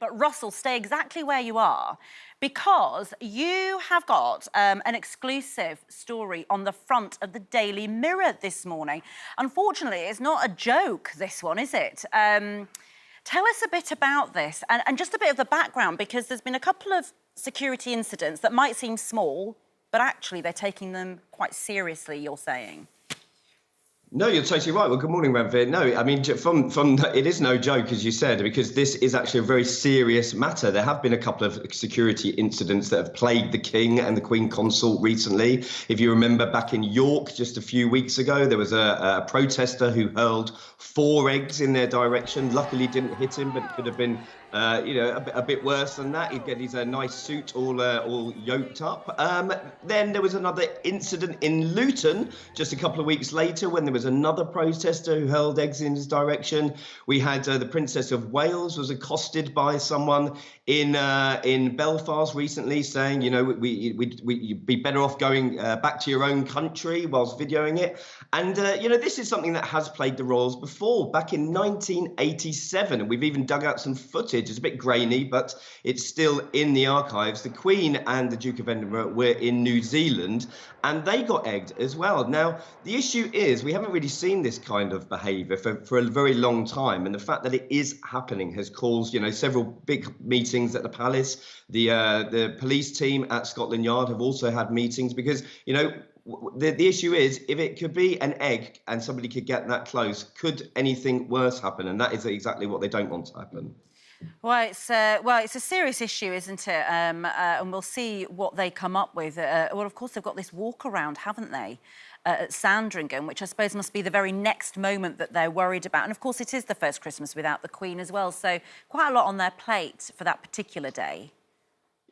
But Russell, stay exactly where you are, because you have got an exclusive story on the front of the Daily Mirror this morning. Unfortunately, it's not a joke, this one, is it? Tell us a bit about this and just a bit of the background, because there's been a couple of security incidents that might seem small, but actually they're taking them quite seriously, you're saying. No, you're totally right. Well, good morning, Ranveer. No, I mean, it is no joke, as you said, because this is actually a very serious matter. There have been a couple of security incidents that have plagued the King and the Queen Consort recently. If you remember, back in York just a few weeks ago, there was a protester who hurled 4 eggs in their direction. Luckily, didn't hit him, but it could have been a bit worse than that. He'd get his nice suit all yoked up. Then there was another incident in Luton just a couple of weeks later when there was another protester who hurled eggs in his direction. We had the Princess of Wales was accosted by someone in Belfast recently, saying, you'd be better off going back to your own country whilst videoing it. And this is something that has plagued the royals before, back in 1987, and we've even dug out some footage. It's a bit grainy, but it's still in the archives. The Queen and the Duke of Edinburgh were in New Zealand, and they got egged as well. Now, the issue is we haven't really seen this kind of behaviour for a very long time, and the fact that it is happening has caused, several big meetings at the palace. The police team at Scotland Yard have also had meetings because, the issue is, if it could be an egg and somebody could get that close, could anything worse happen? And that is exactly what they don't want to happen. Well, it's a serious issue, isn't it? And we'll see what they come up with. Well, of course, they've got this walk-around, haven't they, at Sandringham, which I suppose must be the very next moment that they're worried about. And, of course, it is the first Christmas without the Queen as well, so quite a lot on their plate for that particular day.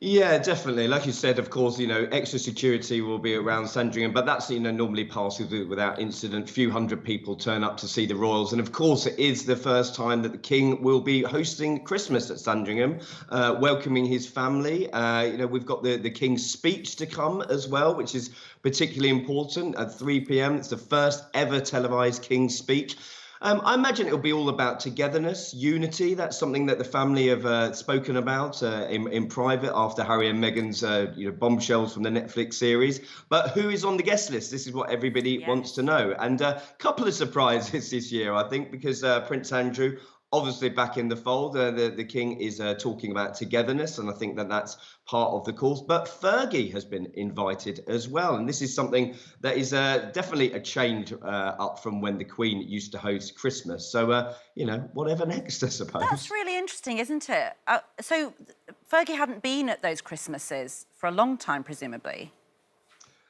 Yeah, definitely. Like you said, of course, extra security will be around Sandringham, but that's, normally passes without incident. Few hundred people turn up to see the royals. And of course, it is the first time that the King will be hosting Christmas at Sandringham, welcoming his family. We've got the King's speech to come as well, which is particularly important at 3 p.m. It's the first ever televised King's speech. I imagine it'll be all about togetherness, unity. That's something that the family have spoken about in private after Harry and Meghan's bombshells from the Netflix series. But who is on the guest list? This is what everybody wants to know. And a couple of surprises this year, I think, because Prince Andrew, obviously back in the fold. The King is talking about togetherness, and I think that's part of the course. But Fergie has been invited as well, and this is something that is definitely a change up from when the Queen used to host Christmas. So, whatever next, I suppose. That's really interesting, isn't it? So Fergie hadn't been at those Christmases for a long time, presumably.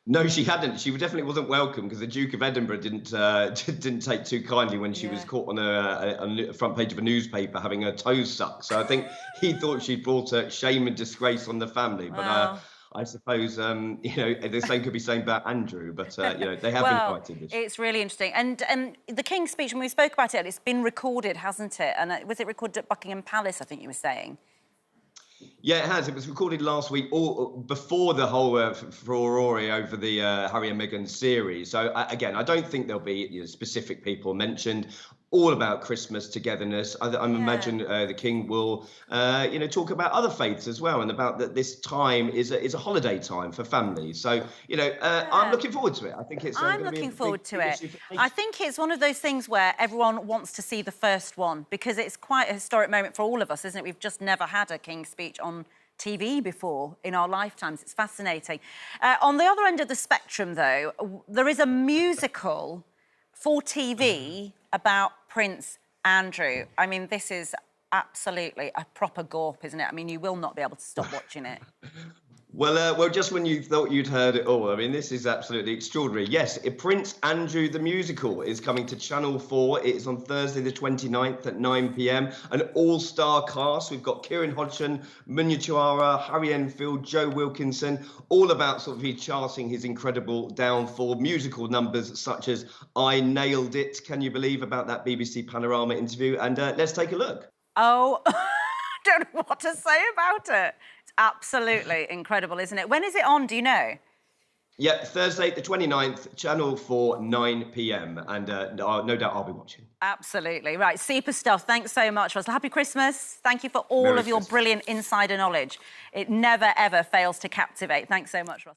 No, she hadn't. She definitely wasn't welcome because the Duke of Edinburgh didn't take too kindly when she was caught on a front page of a newspaper having her toes sucked. So I think he thought she'd brought shame and disgrace on the family. But I suppose the same could be said about Andrew. But they have invited this. It's really interesting. And the King's speech, when we spoke about it, it's been recorded, hasn't it? And was it recorded at Buckingham Palace? I think you were saying. Yeah, it has. It was recorded last week, or before the whole furore over the Harry and Meghan series. So, again, I don't think there'll be specific people mentioned. All about Christmas togetherness. I imagine the King will, talk about other faiths as well, and about that this time is a holiday time for families. So, I'm looking forward to it. I think it's. I'm looking forward to it. I think it's one of those things where everyone wants to see the first one because it's quite a historic moment for all of us, isn't it? We've just never had a King's speech on TV before in our lifetimes. It's fascinating. On the other end of the spectrum, though, there is a musical for TV about Prince Andrew. I mean, this is absolutely a proper gorp, isn't it? I mean, you will not be able to stop watching it. Well, just when you thought you'd heard it all, I mean, this is absolutely extraordinary. Yes, Prince Andrew the Musical is coming to Channel 4. It is on Thursday the 29th at 9 p.m. An all-star cast. We've got Kieran Hodgson, Munya Chawara, Harry Enfield, Joe Wilkinson, all about sort of charting his incredible downfall. Musical numbers such as I Nailed It, can you believe, about that BBC Panorama interview. And let's take a look. Oh, don't know what to say about it. Absolutely incredible, isn't it? When is it on, do you know? Yeah, Thursday the 29th, Channel 4, 9 p.m. And no doubt I'll be watching. Absolutely. Right, super stuff. Thanks so much, Russell. Happy Christmas. Thank you for all Merry of your Christmas. brilliant insider knowledge. It never, ever fails to captivate. Thanks so much, Russell.